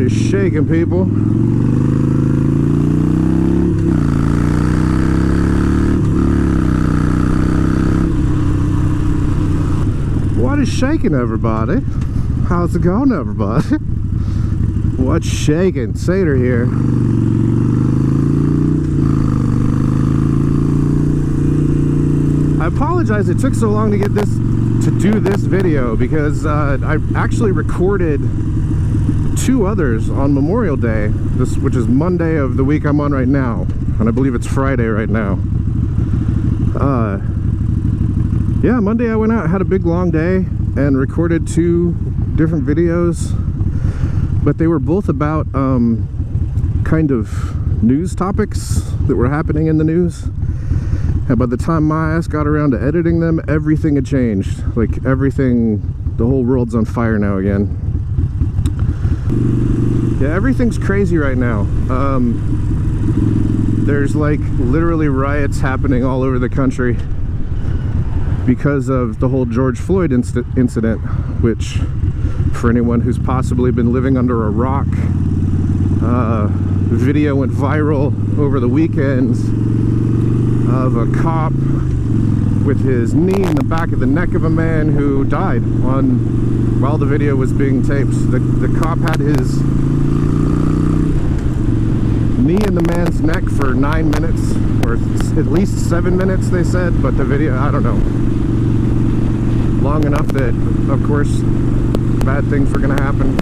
is shaking, people? What is shaking, everybody? How's it going, everybody? What's shaking? Sater here. I apologize it took so long to get to do this video because I actually recorded 2 others on Memorial Day, which is Monday of the week I'm on right now, and I believe it's Friday right now. Yeah, Monday I went out, had a big long day, and recorded 2 different videos, but they were both about kind of news topics that were happening in the news. And by the time my ass got around to editing them, everything had changed. Like everything, the whole world's on fire now again. Yeah, everything's crazy right now. There's like literally riots happening all over the country because of the whole George Floyd incident, which for anyone who's possibly been living under a rock, the video went viral over the weekend of a cop with his knee in the back of the neck of a man who died while the video was being taped. The cop had his knee in the man's neck for 9 minutes, or at least 7 minutes they said, but the video, I don't know, long enough that of course bad things were gonna happen.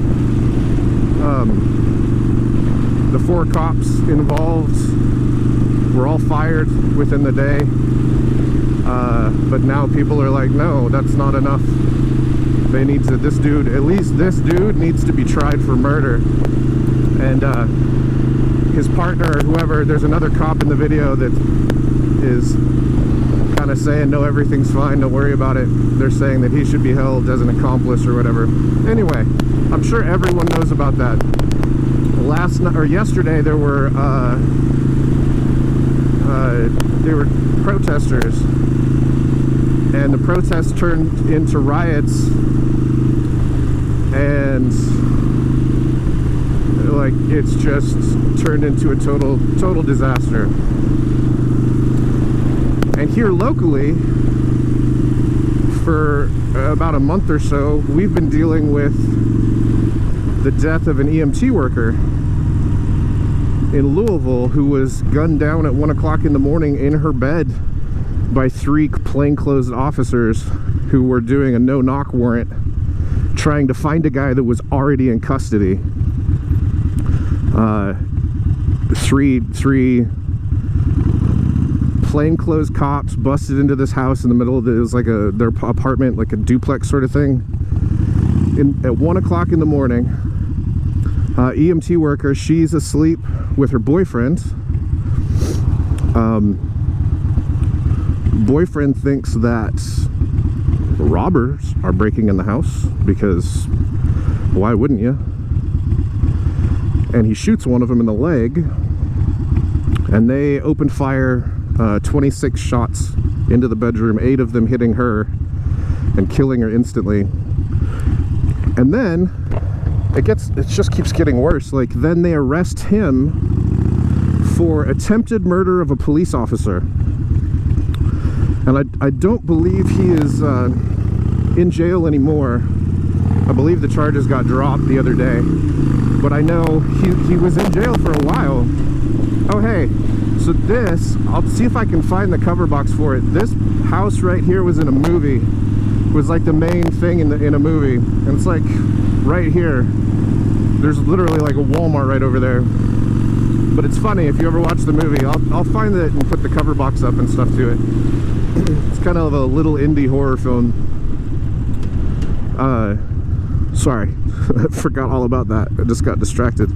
The 4 cops involved were all fired within the day, but now people are like, no, that's not enough. They need to, at least this dude needs to be tried for murder. And his partner or whoever, there's another cop in the video that is kind of saying, no, everything's fine, don't worry about it. They're saying that he should be held as an accomplice or whatever. Anyway, I'm sure everyone knows about that. Yesterday there were protesters, and the protests turned into riots, and like it's just turned into a total disaster. And here locally, for about a month or so, we've been dealing with the death of an EMT worker in Louisville who was gunned down at 1 o'clock in the morning in her bed by 3 plainclothes officers who were doing a no-knock warrant, trying to find a guy that was already in custody. Three plainclothes cops busted into this house in the middle of it was like their apartment, like a duplex sort of thing, at 1 o'clock in the morning. EMT worker, she's asleep with her boyfriend. Boyfriend thinks that robbers are breaking in the house, because why wouldn't you? And he shoots one of them in the leg, and they open fire 26 shots into the bedroom, 8 of them hitting her and killing her instantly. And then it just keeps getting worse. Like, then they arrest him for attempted murder of a police officer, and I don't believe he is in jail anymore. I believe the charges got dropped the other day, but I know he was in jail for a while. Oh hey, so this, I'll see if I can find the cover box for it. This house right here was in a movie. It was like the main thing in a movie, and it's like right here. There's literally like a Walmart right over there. But it's funny, if you ever watch the movie, I'll find it and put the cover box up and stuff to it. It's kind of a little indie horror film. Sorry, I forgot all about that. I just got distracted.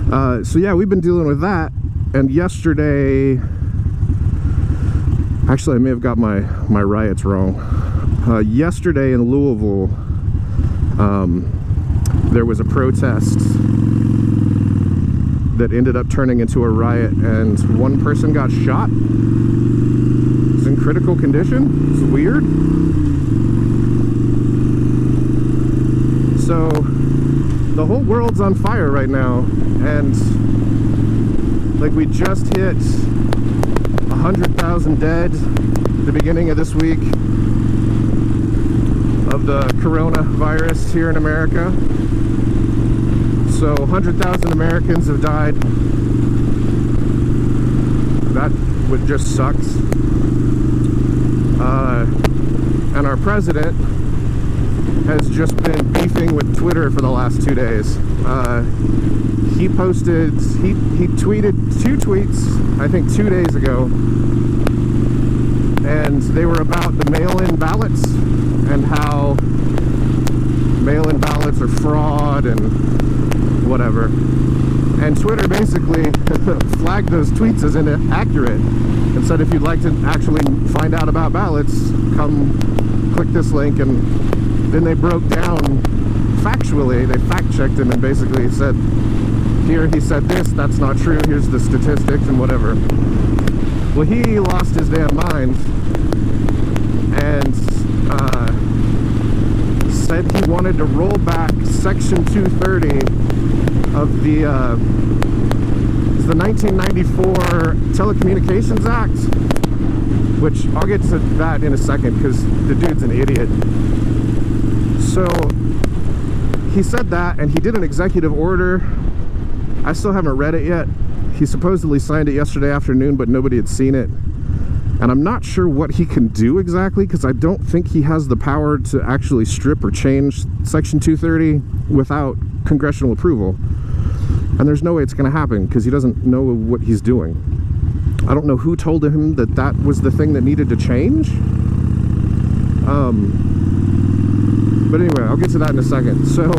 So yeah, we've been dealing with that. And yesterday, actually I may have got my riots wrong. Yesterday in Louisville, there was a protest that ended up turning into a riot, and one person got shot. He's in critical condition. It's weird. So the whole world's on fire right now, and like we just hit 100,000 dead at the beginning of this week of the coronavirus here in America. So 100,000 Americans have died. That would just sucks. And our president has just been beefing with Twitter for the last 2 days. He tweeted 2 tweets, I think 2 days ago, and they were about the mail-in ballots and how mail-in ballots are fraud and whatever. And Twitter basically flagged those tweets as inaccurate and said, if you'd like to actually find out about ballots, come click this link. And then they broke down factually, they fact-checked him and basically said, here he said this, that's not true, here's the statistics and whatever. Well, he lost his damn mind and said he wanted to roll back Section 230 of the 1994 Telecommunications Act, which I'll get to that in a second because the dude's an idiot. So he said that, and he did an executive order. I still haven't read it yet. He supposedly signed it yesterday afternoon, but nobody had seen it. And I'm not sure what he can do exactly, because I don't think he has the power to actually strip or change Section 230 without congressional approval. And there's no way it's going to happen, because he doesn't know what he's doing. I don't know who told him that that was the thing that needed to change. But anyway, I'll get to that in a second. So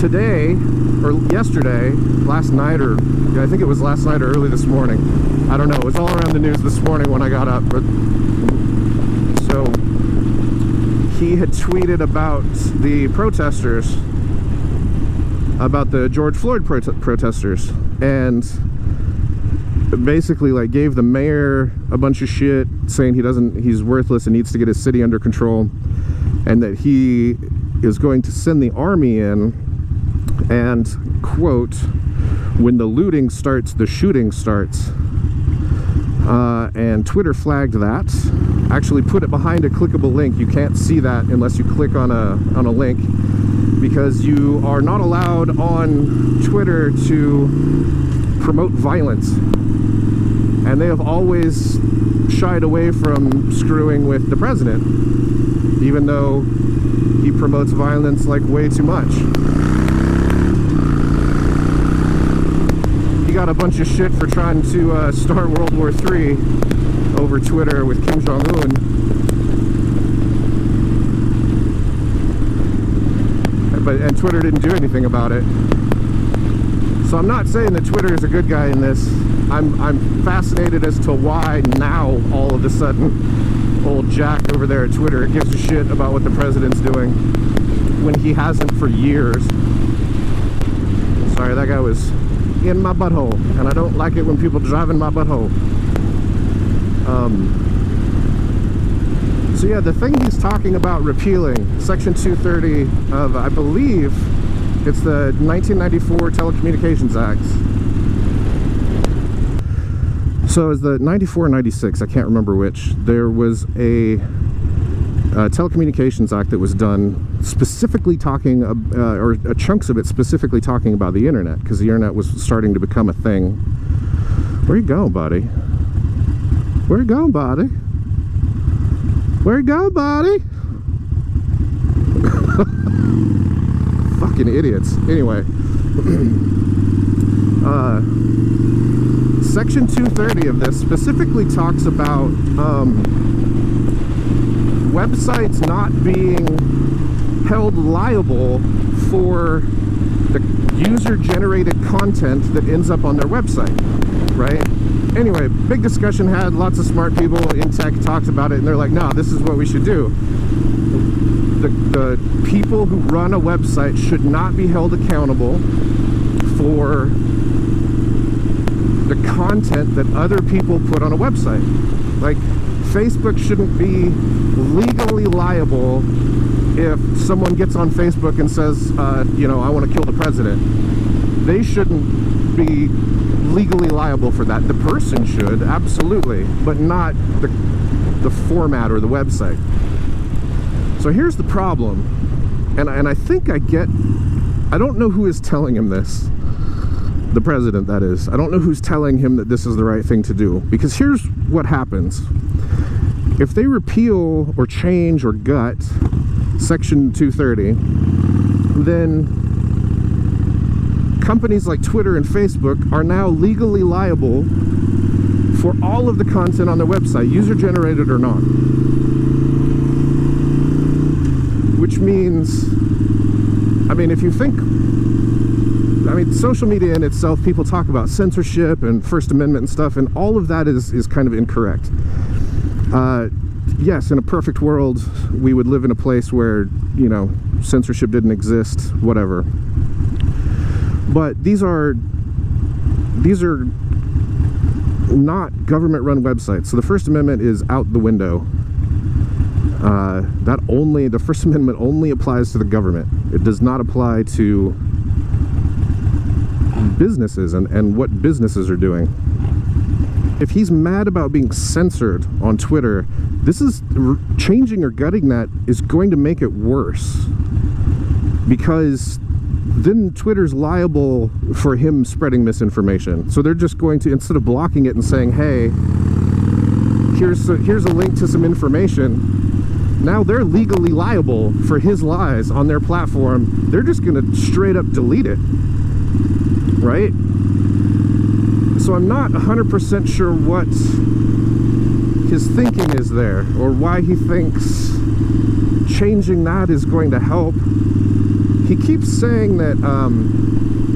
today, or yesterday, last night, or I think it was last night or early this morning, I don't know, it was all around the news this morning when I got up. But so he had tweeted about the protesters, about the George Floyd protesters, and basically like gave the mayor a bunch of shit, saying he's worthless and needs to get his city under control, and that he is going to send the army in, and quote, when the looting starts, the shooting starts. And Twitter flagged that, actually put it behind a clickable link. You can't see that unless you click on a link, because you are not allowed on Twitter to promote violence. And they have always shied away from screwing with the president, even though he promotes violence like way too much. He got a bunch of shit for trying to start World War III over Twitter with Kim Jong-un. And Twitter didn't do anything about it. So I'm not saying that Twitter is a good guy in this. I'm fascinated as to why now, all of a sudden, old Jack over there at Twitter gives a shit about what the president's doing when he hasn't for years. Sorry, that guy was in my butthole, and I don't like it when people drive in my butthole. So yeah, the thing he's talking about repealing, Section 230 of, I believe, it's the 1994 Telecommunications Act. So it's the 94 or 96, I can't remember which. There was a Telecommunications Act that was done specifically talking, or chunks of it specifically talking about the internet, because the internet was starting to become a thing. Where you going, buddy? Where you going, buddy? Where you going, buddy? Fucking idiots. Anyway, Section 230 of this specifically talks about websites not being held liable for the user-generated content that ends up on their website, right? Anyway, big discussion had, lots of smart people in tech talked about it, and they're like, no, this is what we should do. The people who run a website should not be held accountable for the content that other people put on a website. Like, Facebook shouldn't be legally liable if someone gets on Facebook and says, you know, I want to kill the president, they shouldn't be legally liable for that. The person should, absolutely, but not the format or the website. So here's the problem, and I think I don't know who is telling him this. The president, that is. I don't know who's telling him that this is the right thing to do. Because here's what happens. If they repeal or change or gut Section 230, then companies like Twitter and Facebook are now legally liable for all of the content on their website, user-generated or not. Which means, I mean, if you think, I mean, social media in itself, people talk about censorship and First Amendment and stuff, and all of that is kind of incorrect. Yes, in a perfect world, we would live in a place where, you know, censorship didn't exist, whatever. But these are not government-run websites, so the First Amendment is out the window. The First Amendment only applies to the government. It does not apply to businesses and what businesses are doing. If he's mad about being censored on Twitter, this is changing or gutting that is going to make it worse, because then Twitter's liable for him spreading misinformation. So they're just going to, instead of blocking it and saying, hey, here's a link to some information, now they're legally liable for his lies on their platform. They're just going to straight up delete it, right? So I'm not 100% sure what his thinking is there, or why he thinks changing that is going to help. He keeps saying that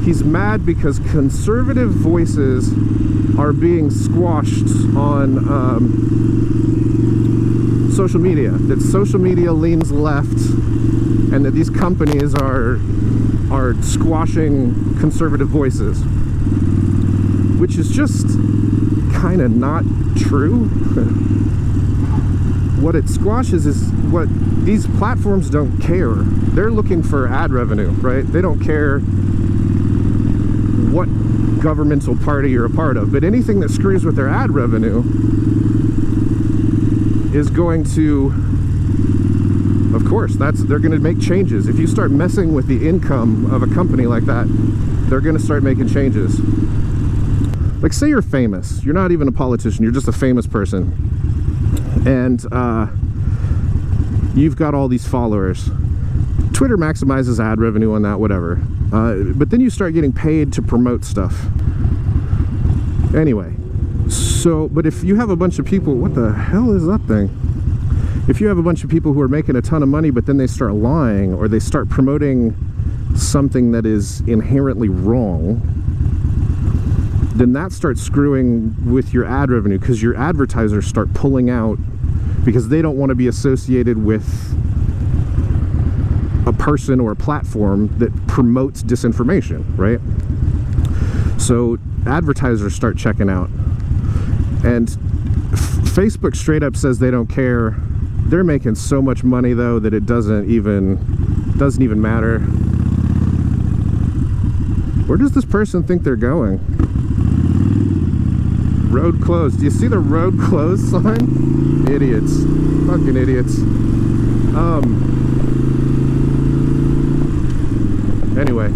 he's mad because conservative voices are being squashed on social media, that social media leans left, and that these companies are squashing conservative voices, which is just kind of not true. What it squashes is what these platforms don't care. They're looking for ad revenue, right? They don't care what governmental party you're a part of, but anything that screws with their ad revenue is going to, of course, they're going to make changes. If you start messing with the income of a company like that, they're going to start making changes. Like, say you're famous, you're not even a politician, you're just a famous person, and you've got all these followers. Twitter maximizes ad revenue on that, whatever, but then you start getting paid to promote stuff. Anyway, so, but if you have a bunch of people, what the hell is that thing? If you have a bunch of people who are making a ton of money, but then they start lying, or they start promoting something that is inherently wrong, then that starts screwing with your ad revenue, because your advertisers start pulling out because they don't want to be associated with a person or a platform that promotes disinformation, right? So advertisers start checking out, and Facebook straight up says they don't care. They're making so much money though that it doesn't even matter. Where does this person think they're going? Road closed. Do you see the road closed sign? Idiots. Fucking idiots. Anyway.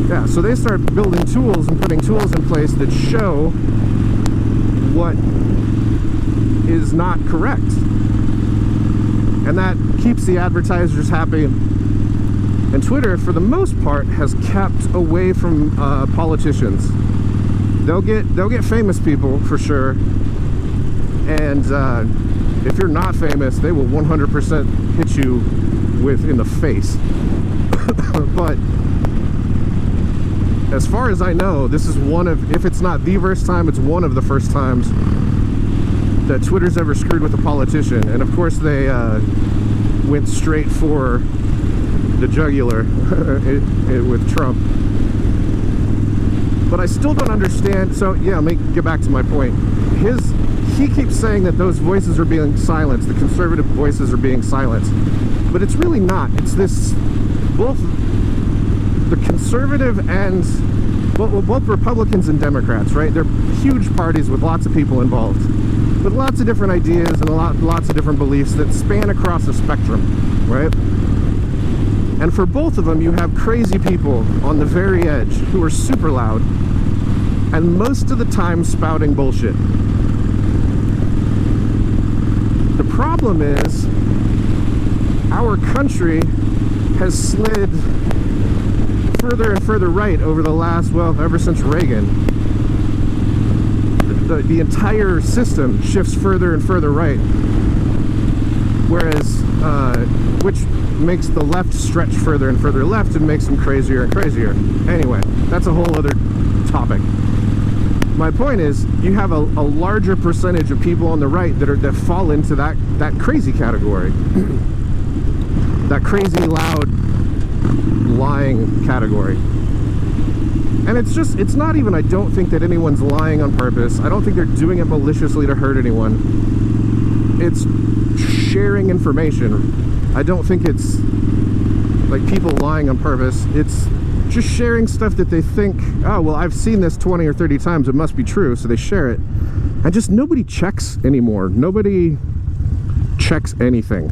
Yeah, so they start building tools and putting tools in place that show what is not correct. And that keeps the advertisers happy. And Twitter, for the most part, has kept away from politicians. They'll get famous people for sure, and if you're not famous, they will 100% hit you in the face. But as far as I know, this is one of, if it's not the first time, it's one of the first times that Twitter's ever screwed with a politician. And of course, they went straight for the jugular with Trump. But I still don't understand. So yeah, let me get back to my point. he keeps saying that those voices are being silenced, the conservative voices are being silenced, but it's really not. It's this, both the conservative and, well, both Republicans and Democrats, right? They're huge parties with lots of people involved, with lots of different ideas and lots of different beliefs that span across a spectrum, right? And for both of them, you have crazy people on the very edge who are super loud and most of the time spouting bullshit. The problem is our country has slid further and further right over the last, well, ever since Reagan. The entire system shifts further and further right, whereas which makes the left stretch further and further left and makes them crazier and crazier. Anyway, that's a whole other topic. My point is, you have a larger percentage of people on the right that fall into that crazy category, that crazy loud lying category. And it's not even, I don't think that anyone's lying on purpose. I don't think they're doing it maliciously to hurt anyone. It's sharing information. I don't think it's like people lying on purpose. It's just sharing stuff that they think, oh, well, I've seen this 20 or 30 times, it must be true, so they share it. And just nobody checks anymore. Nobody checks anything.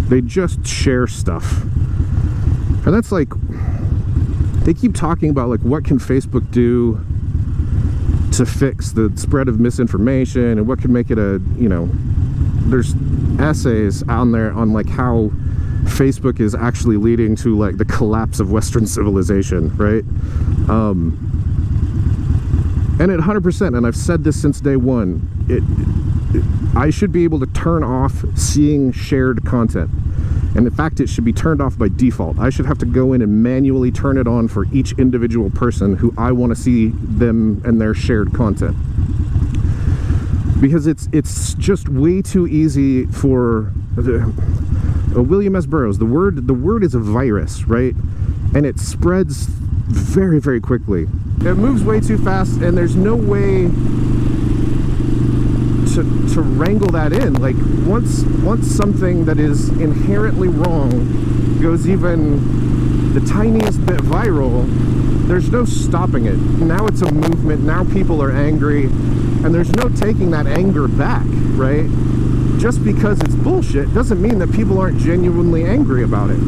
They just share stuff. And that's like, they keep talking about like what can Facebook do to fix the spread of misinformation and what can make it a, you know, there's essays on there on like how Facebook is actually leading to like the collapse of Western civilization, right? And at 100%, and I've said this since day one, I should be able to turn off seeing shared content. And in fact, it should be turned off by default. I should have to go in and manually turn it on for each individual person who I want to see them and their shared content. Because it's just way too easy for William S. Burroughs. The word is a virus, right? And it spreads very, very quickly. It moves way too fast, and there's no way to wrangle that in. Like once something that is inherently wrong goes even the tiniest bit viral, there's no stopping it. Now it's a movement. Now people are angry, and there's no taking that anger back, right? Just because it's bullshit doesn't mean that people aren't genuinely angry about it.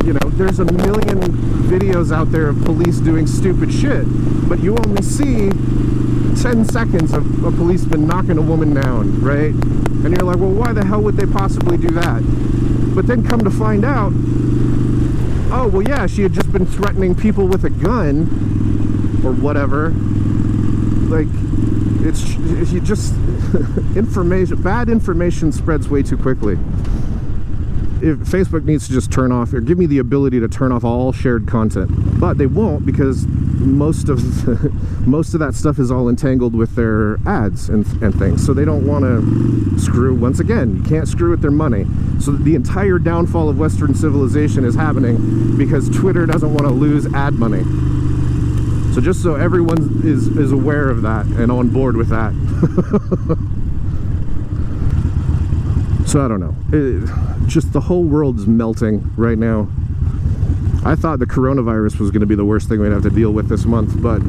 You know, there's a million videos out there of police doing stupid shit, but you only see 10 seconds of a policeman knocking a woman down, right? And you're like, well, why the hell would they possibly do that? But then come to find out, oh, well, yeah, she had just been threatening people with a gun or whatever. Like, it's you just bad information spreads way too quickly. If Facebook needs to just turn off or give me the ability to turn off all shared content, but they won't, because most of that stuff is all entangled with their ads and things, so they don't want to screw. Once again, you can't screw with their money. So the entire downfall of Western civilization is happening because Twitter doesn't want to lose ad money. So just so everyone is aware of that and on board with that. So I don't know. Just the whole world is melting right now. I thought the coronavirus was going to be the worst thing we'd have to deal with this month, but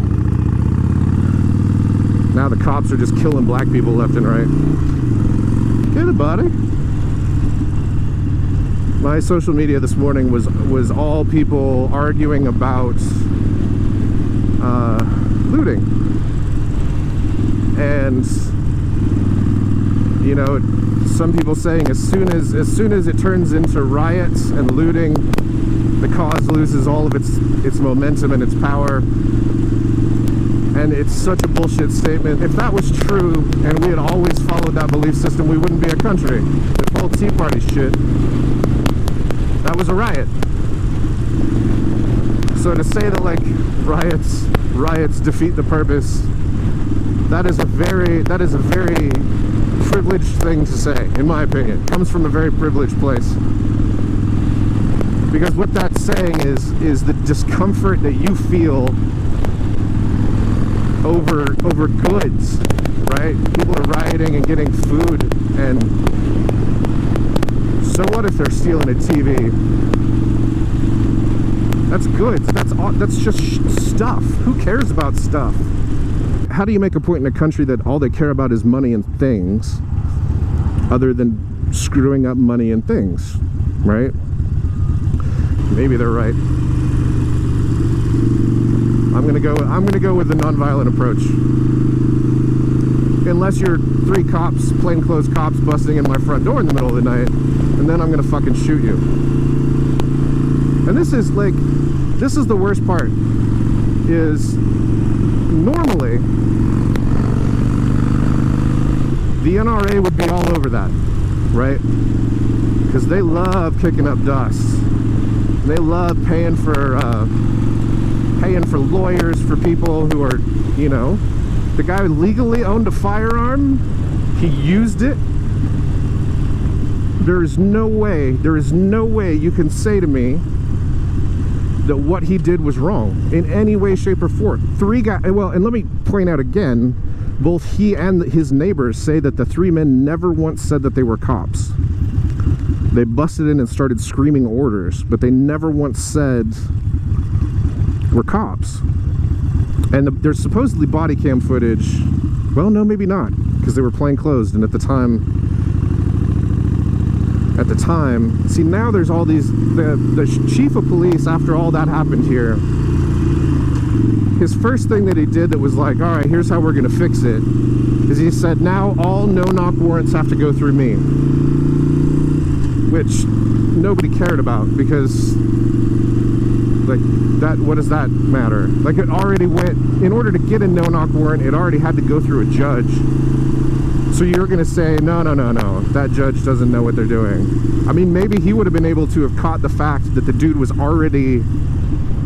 now the cops are just killing black people left and right. Get it, buddy. My social media this morning was all people arguing about looting, and you know, some people saying as soon as it turns into riots and looting, the cause loses all of its momentum and its power. And it's such a bullshit statement. If that was true and we had always followed that belief system, we wouldn't be a country. The whole Tea Party shit, that was a riot. So to say that like riots defeat the purpose, that is a very privileged thing to say, in my opinion. It comes from a very privileged place. Because what that's saying is the discomfort that you feel over goods, right? People are rioting and getting food, and so what if they're stealing a TV? That's good. That's just stuff. Who cares about stuff? How do you make a point in a country that all they care about is money and things, other than screwing up money and things, right? Maybe they're right. I'm gonna go with the nonviolent approach. Unless you're 3 cops, plainclothes cops, busting in my front door in the middle of the night, and then I'm gonna fucking shoot you. And this is the worst part, is normally the NRA would be all over that, right? Because they love kicking up dust. And they love paying for lawyers for people who are, you know, the guy who legally owned a firearm, he used it. There is no way you can say to me that what he did was wrong in any way, shape, or form. 3 guys, well, and let me point out again, both he and his neighbors say that the 3 men never once said that they were cops. They busted in and started screaming orders, but they never once said we're cops. And there's supposedly body cam footage. Well, no, maybe not, because they were plainclothes, and at the time, see, now there's all these, the chief of police, after all that happened here, his first thing that he did that was like, all right, here's how we're gonna fix it, is he said, now all no-knock warrants have to go through me. Which nobody cared about, because, like, that, what does that matter? Like, it already went, in order to get a no-knock warrant, it already had to go through a judge. So you're gonna say, no, that judge doesn't know what they're doing. I mean, maybe he would have been able to have caught the fact that the dude was already,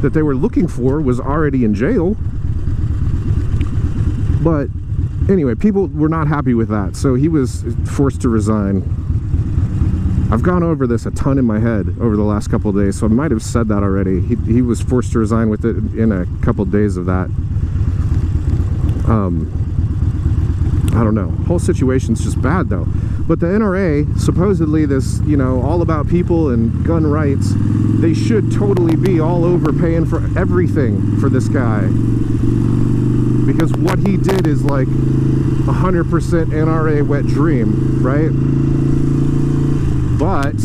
that they were looking for, was already in jail. But anyway, people were not happy with that, so he was forced to resign. I've gone over this a ton in my head over the last couple of days, so I might have said that already. He was forced to resign with it in a couple of days of that. I don't know. Whole situation's just bad, though. But the NRA, supposedly this, you know, all about people and gun rights, they should totally be all over paying for everything for this guy. Because what he did is like 100% NRA wet dream, right? But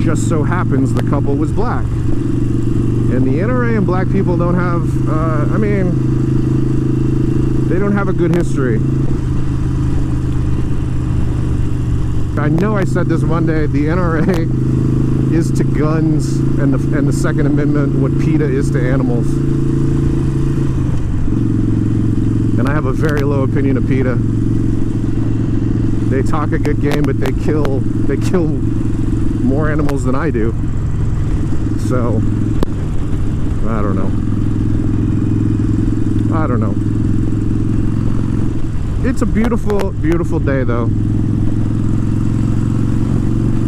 just so happens the couple was black. And the NRA and black people don't have, I mean, they don't have a good history. I know I said this Monday, the NRA is to guns and the Second Amendment what PETA is to animals. And I have a very low opinion of PETA. They talk a good game, but they kill more animals than I do. So I don't know. It's a beautiful, beautiful day, though.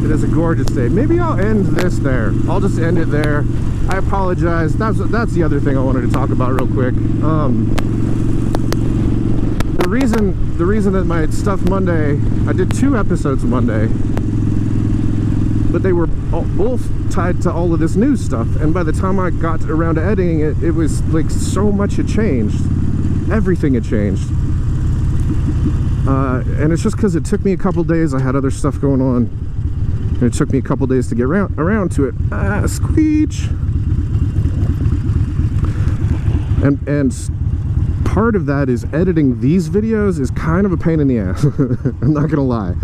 It is a gorgeous day. Maybe I'll end this there. I'll just end it there. I apologize. That's the other thing I wanted to talk about real quick. The reason that my stuff Monday, I did 2 episodes Monday, but they were both tied to all of this news stuff. And by the time I got around to editing it, it was like so much had changed. Everything had changed. And it's just because it took me a couple days. I had other stuff going on, and it took me a couple days to get around to it. Squeech. And part of that is editing these videos is kind of a pain in the ass. I'm not gonna lie.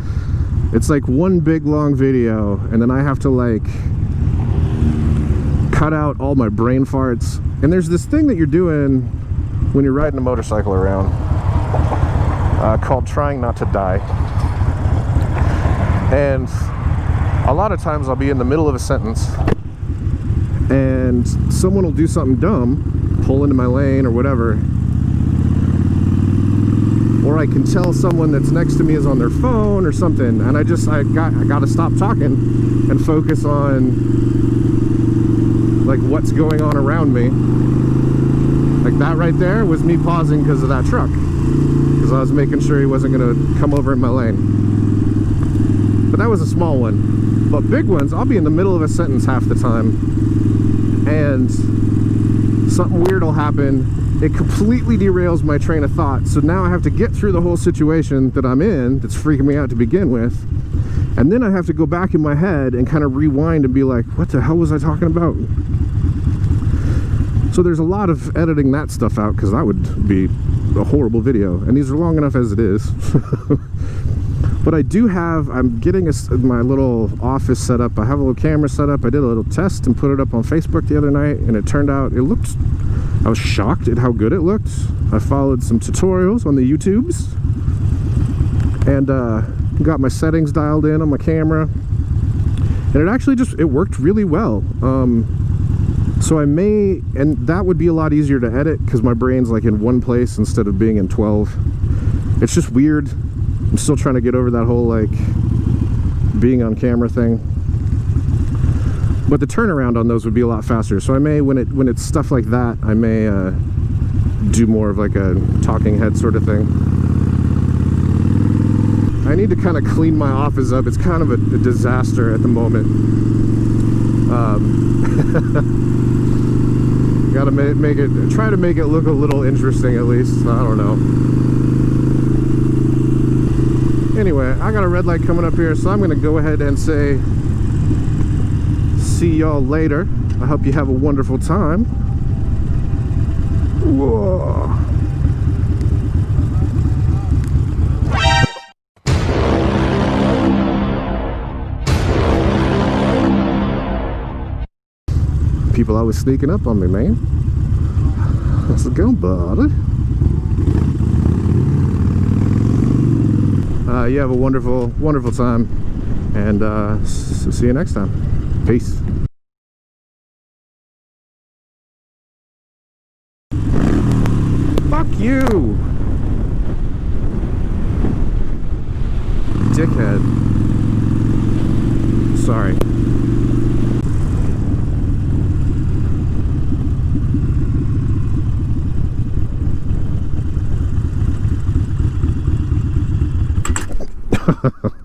It's like one big long video, and then I have to like cut out all my brain farts. And there's this thing that you're doing when you're riding a motorcycle around called trying not to die. And a lot of times I'll be in the middle of a sentence and someone will do something dumb, pull into my lane or whatever, or I can tell someone that's next to me is on their phone or something, and I got to stop talking and focus on like what's going on around me. Like that right there was me pausing because of that truck. because I was making sure he wasn't going to come over in my lane. But that was a small one. But big ones, I'll be in the middle of a sentence half the time, and something weird will happen. It completely derails my train of thought. So now I have to get through the whole situation that I'm in, that's freaking me out to begin with. And then I have to go back in my head and kind of rewind and be like, what the hell was I talking about? So there's a lot of editing that stuff out, because that would be a horrible video. And these are long enough as it is. But I do have, I'm getting my little office set up. I have a little camera set up. I did a little test and put it up on Facebook the other night, and it turned out, I was shocked at how good it looked. I followed some tutorials on the YouTubes, and got my settings dialed in on my camera, and it actually it worked really well. So I may, and that would be a lot easier to edit because my brain's like in one place instead of being in 12. It's just weird. I'm still trying to get over that whole like being on camera thing. But the turnaround on those would be a lot faster. So I may, when it's stuff like that, I may do more of like a talking head sort of thing. I need to kind of clean my office up. It's kind of a disaster at the moment. Gotta make it, try to make it look a little interesting at least. I don't know. Anyway, I got a red light coming up here, so I'm gonna go ahead and say see y'all later. I hope you have a wonderful time. Whoa. People always sneaking up on me, man. How's it going, buddy? You have a wonderful, wonderful time, and see you next time. Peace. Fuck you, dickhead. Sorry. Ha ha ha.